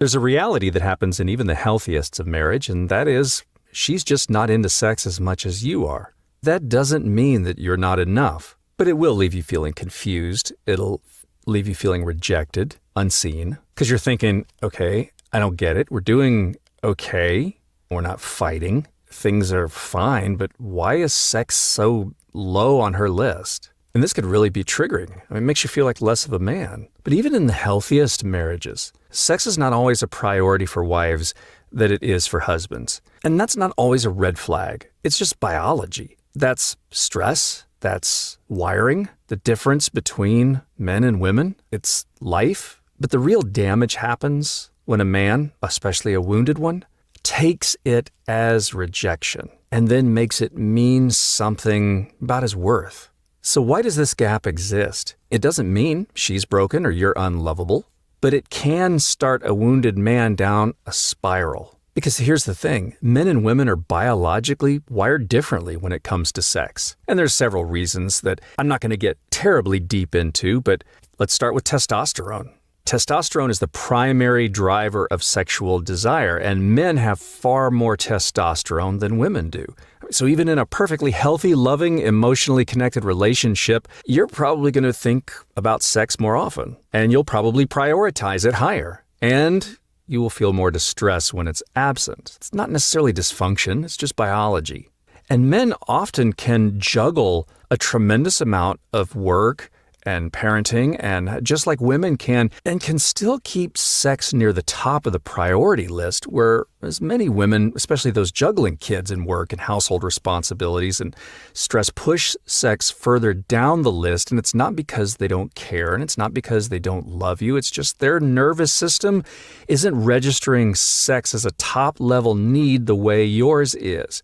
There's a reality that happens in even the healthiest of marriage, and that is she's just not into sex as much as you are. That doesn't mean that you're not enough, but it will leave you feeling confused. It'll leave you feeling rejected, unseen, because you're thinking, okay, I don't get it. We're doing okay. We're not fighting. Things are fine, but why is sex so low on her list? And this could really be triggering. It makes you feel like less of a man. But even in the healthiest marriages, sex is not always a priority for wives that it is for husbands. And that's not always a red flag. It's just biology. That's stress. That's wiring. The difference between men and women. It's life. But the real damage happens when a man, especially a wounded one, takes it as rejection and then makes it mean something about his worth. So why does this gap exist? It doesn't mean she's broken or you're unlovable, but it can start a wounded man down a spiral. Because here's the thing, men and women are biologically wired differently when it comes to sex. And there's several reasons that I'm not going to get terribly deep into, but let's start with testosterone. Testosterone is the primary driver of sexual desire, and men have far more testosterone than women do. So even in a perfectly healthy, loving, emotionally connected relationship, you're probably going to think about sex more often, and you'll probably prioritize it higher. And you will feel more distress when it's absent. It's not necessarily dysfunction, it's just biology. And men often can juggle a tremendous amount of work and parenting, and just like women can, and can still keep sex near the top of the priority list, whereas many women, especially those juggling kids and work and household responsibilities and stress, push sex further down the list. And it's not because they don't care, and it's not because they don't love you. It's just their nervous system isn't registering sex as a top-level need the way yours is.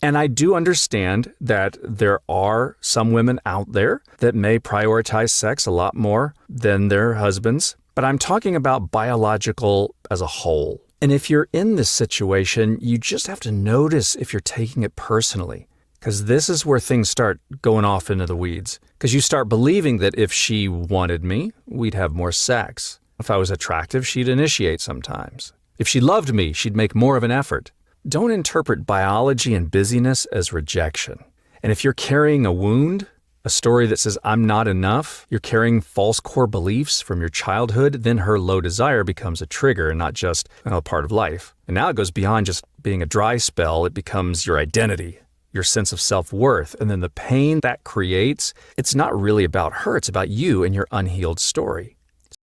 And I do understand that there are some women out there that may prioritize sex a lot more than their husbands, but I'm talking about biological as a whole. And if you're in this situation, you just have to notice if you're taking it personally, because this is where things start going off into the weeds. Because you start believing that if she wanted me, we'd have more sex. If I was attractive, she'd initiate sometimes. If she loved me, she'd make more of an effort. Don't interpret biology and busyness as rejection. And if you're carrying a wound, a story that says, I'm not enough, you're carrying false core beliefs from your childhood, then her low desire becomes a trigger and not just a part of life. And now it goes beyond just being a dry spell. It becomes your identity, your sense of self-worth. And then the pain that creates, it's not really about her. It's about you and your unhealed story.